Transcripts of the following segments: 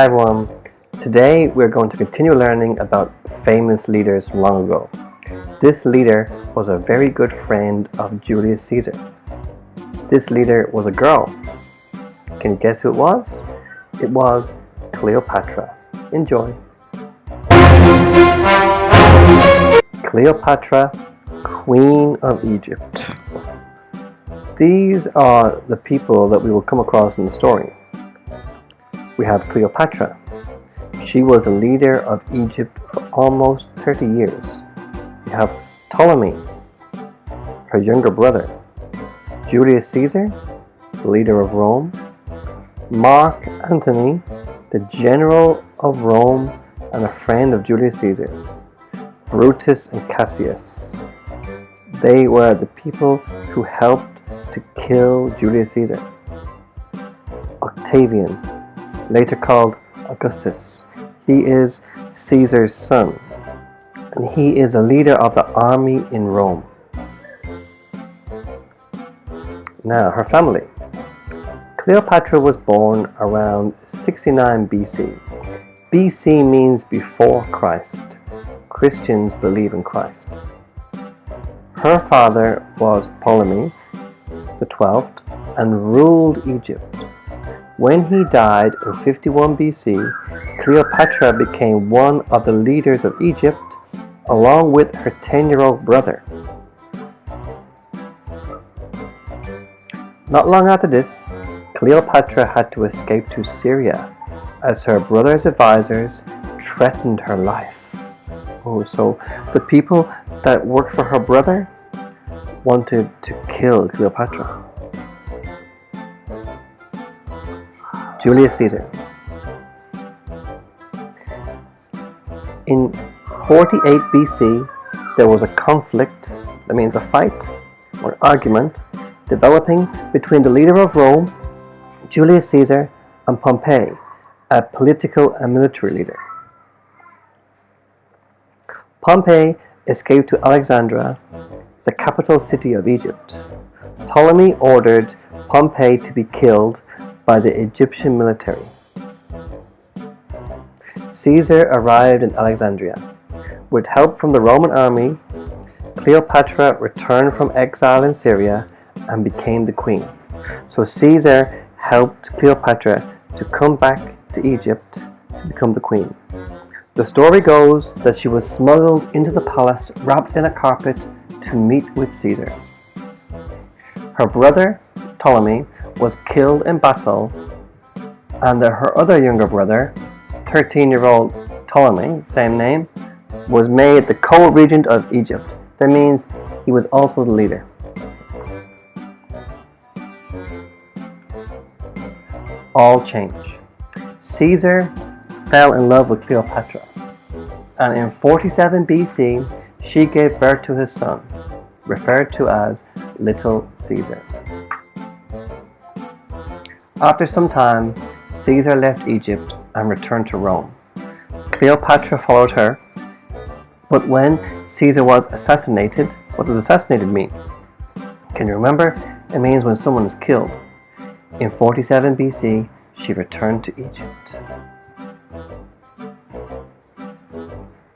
Hi everyone, today we're going to continue learning about famous leaders from long ago. This leader was a very good friend of Julius Caesar. This leader was a girl. Can you guess who it was? It was Cleopatra. Enjoy. Cleopatra, Queen of Egypt. These are the people that we will come across in the story. We have Cleopatra. She was the leader of Egypt for almost 30 years. We have Ptolemy, her younger brother. Julius Caesar, the leader of Rome. Mark Antony, the general of Rome and a friend of Julius Caesar. Brutus and Cassius. They were the people who helped to kill Julius Caesar. Octavian, later called Augustus. He is Caesar's son, and he is a leader of the army in Rome. Now, her family. Cleopatra was born around 69 BC. BC means before Christ. Christians believe in Christ. Her father was Ptolemy the 12th and ruled Egypt. When he died in 51 BC, Cleopatra became one of the leaders of Egypt along with her 10-year-old brother. Not long after this, Cleopatra had to escape to Syria as her brother's advisors threatened her life. Oh, so the people that worked for her brother wanted to kill Cleopatra. Julius Caesar. In 48 BC, there was a conflict, that means a fight or argument, developing between the leader of Rome, Julius Caesar, and Pompey, a political and military leader. Pompey escaped to Alexandria, the capital city of Egypt. Ptolemy ordered Pompey to be killed by the Egyptian military. Caesar arrived in Alexandria. With help from the Roman army, Cleopatra returned from exile in Syria and became the queen. So Caesar helped Cleopatra to come back to Egypt to become the queen. The story goes that she was smuggled into the palace wrapped in a carpet to meet with Caesar. Her brother, Ptolemy, was killed in battle, and her other younger brother, 13-year-old Ptolemy, same name, was made the co-regent of Egypt. That means he was also the leader. All change. Caesar fell in love with Cleopatra, and in 47 BC, she gave birth to his son, referred to as Little Caesar. After some time, Caesar left Egypt and returned to Rome. Cleopatra followed her, but when Caesar was assassinated, what does assassinated mean? Can you remember? It means when someone is killed. In 47 BC, she returned to Egypt.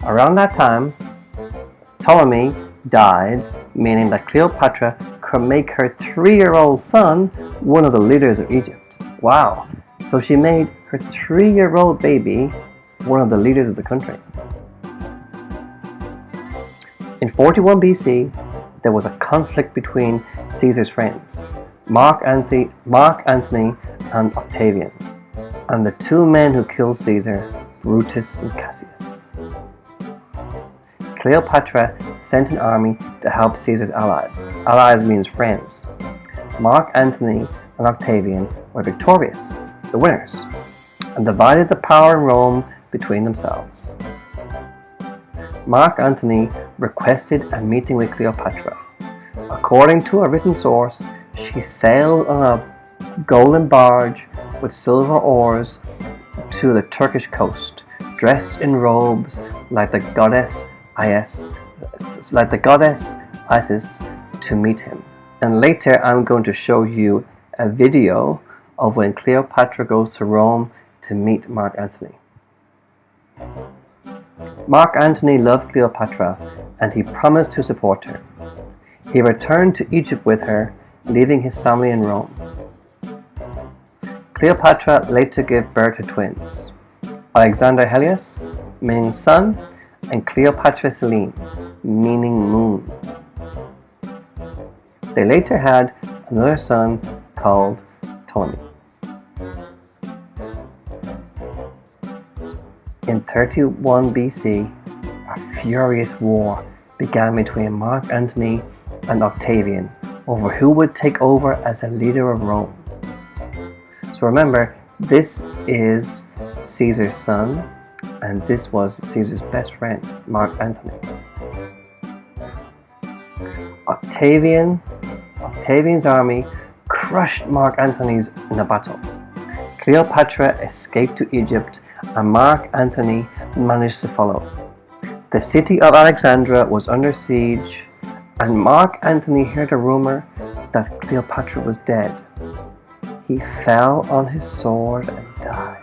Around that time, Ptolemy died, meaning that Cleopatra could make her 3-year-old son one of the leaders of Egypt. Wow! So she made her 3-year-old baby one of the leaders of the country. In 41 BC, there was a conflict between Caesar's friends, Mark Antony and Octavian, and the two men who killed Caesar, Brutus and Cassius. Cleopatra sent an army to help Caesar's allies. Allies means friends. Mark Antony and Octavian were victorious, the winners, and divided the power in Rome between themselves. Mark Antony requested a meeting with Cleopatra. According to a written source, she sailed on a golden barge with silver oars to the Turkish coast, dressed in robes like the goddess Isis, to meet him. And later I'm going to show you a video of when Cleopatra goes to Rome to meet Mark Antony. Mark Antony loved Cleopatra and he promised to support her. He returned to Egypt with her, leaving his family in Rome. Cleopatra later gave birth to twins, Alexander Helios, meaning sun, and Cleopatra Selene, meaning moon. They later had another son called Ptolemy. In 31 BC, a furious war began between Mark Antony and Octavian over who would take over as the leader of Rome. So remember, this is Caesar's son, and this was Caesar's best friend, Mark Antony. Octavian's army crushed Mark Antony's in a battle. Cleopatra escaped to Egypt, and Mark Antony managed to follow. The city of Alexandria was under siege, and Mark Antony heard a rumor that Cleopatra was dead. He fell on his sword and died.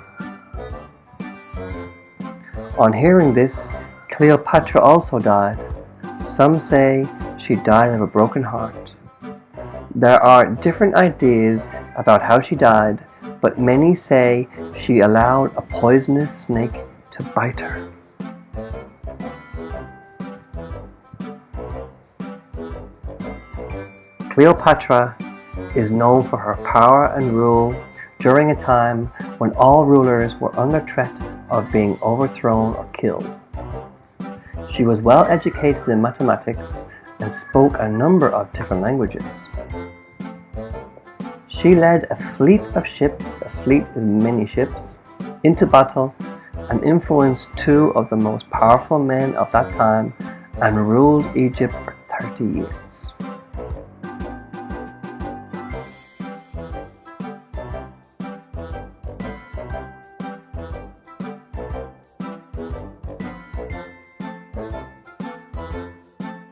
On hearing this, Cleopatra also died. Some say she died of a broken heart. There are different ideas about how she died, but many say she allowed a poisonous snake to bite her. Cleopatra is known for her power and rule during a time when all rulers were under threat of being overthrown or killed. She was well educated in mathematics and spoke a number of different languages. She led a fleet of ships, a fleet is many ships, into battle and influenced two of the most powerful men of that time and ruled Egypt for 30 years.